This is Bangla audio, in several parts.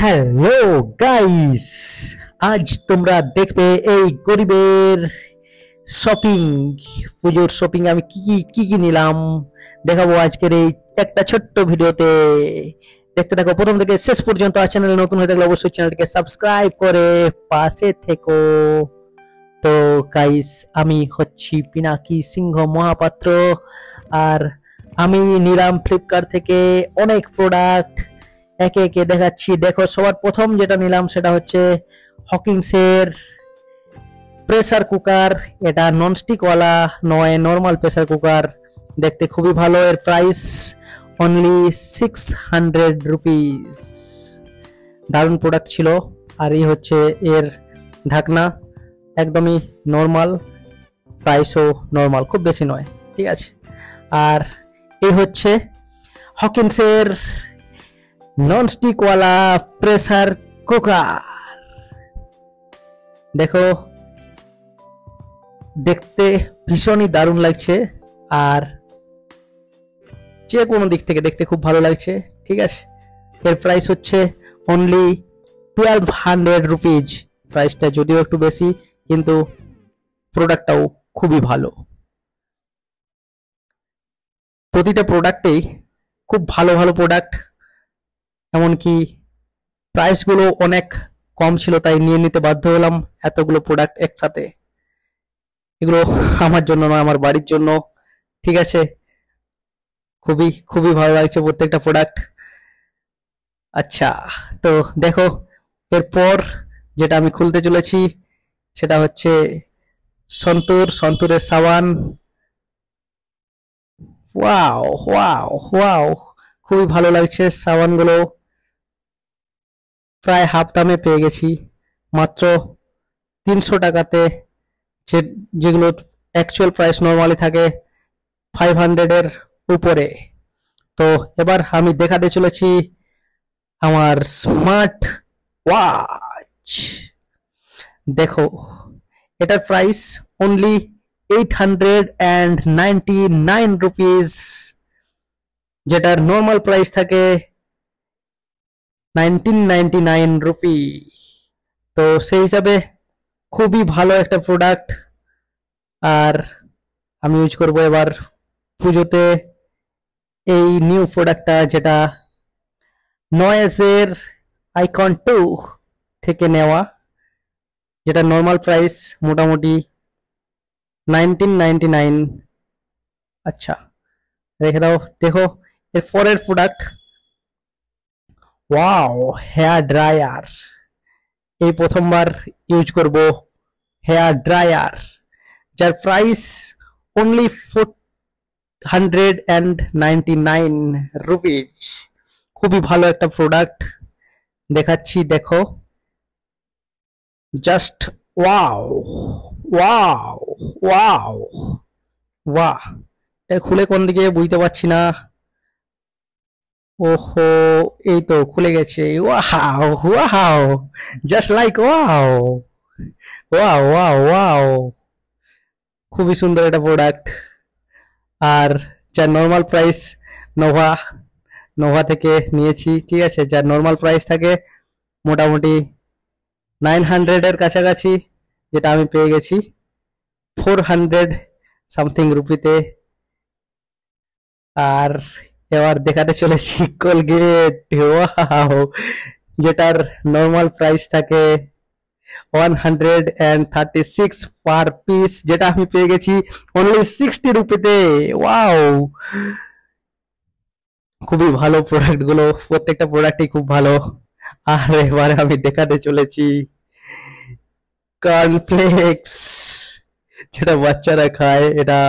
হ্যালো গাইস, আজ তোমরা দেখবে এই গরিবের শপিং, পুজোর শপিং আমি কি কি নিলাম দেখাবো আজকের এই একটা ছোট্ট ভিডিওতে। দেখতে থাকো প্রথম থেকে শেষ পর্যন্ত। আর চ্যানেলে নতুন হয়ে থাকলে অবশ্যই চ্যানেলটিকে সাবস্ক্রাইব করে পাশে থেকো। তো গাইস, আমি হচ্ছি পিনাকি সিংহ মহাপাত্র, আর আমি নিলাম ফ্লিপকার্ট থেকে অনেক প্রোডাক্ট। একে একে দেখাচ্ছি। দেখো, সবার প্রথম যেটা নিলাম সেটা হচ্ছে হকিংসের প্রেসার কুকার। এটা ননস্টিক ওয়ালা নয়, নর্মাল প্রেসার কুকার। দেখতে খুবই ভালো। এর প্রাইস অনলি 600 রুপিস। দারুণ প্রোডাক্ট ছিল। আর এই হচ্ছে এর ঢাকনা, একদমই নর্মাল, প্রাইসও নর্মাল, খুব বেশি নয়, ঠিক আছে। আর এই হচ্ছে হকিংসের ননস্টিক ওয়ালা প্রেসার কুকার। দেখো, দেখতে ভীষণই দারুণ লাগছে, আর যে কোনো দিক থেকে দেখতে খুব ভালো লাগছে, ঠিক আছে। এর প্রাইস হচ্ছে অনলি 1200 রুপিজ। প্রাইসটা যদিও একটু বেশি, কিন্তু প্রোডাক্টটাও খুবই ভালো। প্রতিটা প্রোডাক্টেই খুব ভালো ভালো প্রোডাক্ট, এমনকি প্রাইসগুলো অনেক কম ছিল, তাই নিয়ে নিতে বাধ্য হলাম এতগুলো প্রোডাক্ট একসাথে। এগুলো আমার জন্য নয়, আমার বাড়ির জন্য, ঠিক আছে। খুবই খুবই ভালো লাগছে প্রত্যেকটা প্রোডাক্ট। আচ্ছা, তো দেখো, এরপর যেটা আমি খুলতে চলেছি সেটা হচ্ছে সন্তুরের সাবান। ওয়াও ওয়াও ওয়াও, খুবই ভালো লাগছে সাবানগুলো। প্রায় হাফ দামে পেয়ে গেছি, মাত্র 300 টাকাতে। যেগুলো অ্যাকচুয়াল প্রাইস নর্মালি থাকে 500-এর উপরে। তো এবার আমি দেখাতে চলেছি আমার স্মার্ট ওয়াচ। দেখো, এটার প্রাইস অনলি 899 রুপিস, যেটার নর্মাল প্রাইস থাকে 1999 রুপি। তো সেই হিসাবে খুবই ভালো একটা প্রোডাক্ট। আর আমি ইউজ করবো এবার পুজোতে এই নিউ প্রোডাক্টটা, যেটা নয়েজের আইকন 2 থেকে নেওয়া, যেটা নর্মাল প্রাইস মোটামুটি 1999। আচ্ছা, রেখে দাও। দেখো, এর পরের প্রোডাক্ট, ওয়াও, হেয়ার ড্রায়ার। এই প্রথমবার ইউজ করব হেয়ার ড্রায়ার, যার প্রাইস অনলি 499 রুপিজ। খুবই ভালো একটা প্রোডাক্ট, দেখাচ্ছি। দেখো, জাস্ট ওয়াও ওয়াও ওয়াও, বাহ! এটা খুলে কোন দিকে বুঝতে পারছি না। ওহো, এই তো খুলে গেছে। Wow wow, just like wow wow wow wow, খুবই সুন্দর একটা প্রোডাক্ট। আর যার নর্মাল প্রাইস, নোভা নোভা থেকে নিয়েছি, ঠিক আছে। যার নর্মাল প্রাইস থাকে মোটামুটি 900-এর কাছাকাছি, যেটা আমি পেয়ে গেছি 400 সামথিং রুপিতে। আর এবার দেখাতে চলেছি কোলগেট। ওয়াও, যেটার নর্মাল প্রাইস থাকে 136 পার পিস, যেটা আমি পেয়ে গেছি অনলি 60 রুপিতে। ওয়াও, খুবই ভালো প্রোডাক্ট গুলো, প্রত্যেকটা প্রোডাক্টই খুব ভালো। আর এবারে আমি দেখাতে চলেছি কর্নফ্লেক্স, যেটা বাচ্চারা খায়। এটা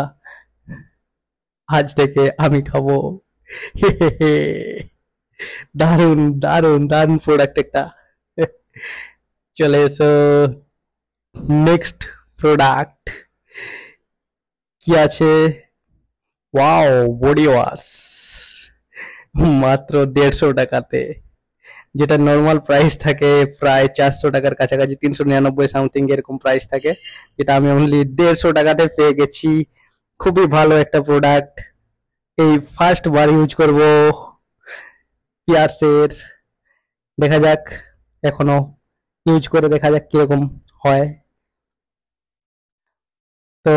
আজ থেকে আমি খাবো। দারুন দারুন দারুন প্রোডাক্ট একটা। চলে এসো নেক্সট প্রোডাক্ট, কি আছে। ওয়াও, বডি ওয়াশ, মাত্র 150 টাকাতে, যেটা নর্মাল প্রাইস থাকে প্রায় 400 টাকার কাছাকাছি, 399 সামথিং এরকম প্রাইস থাকে, যেটা আমি অনলি 150 টাকাতে পেয়ে গেছি। খুবই ভালো একটা প্রোডাক্ট। এই ফার্স্ট বার ইউজ করব পিয়ার্সের দেখা যাক, এখনো ইউজ করে দেখা যাক কিরকম হয়।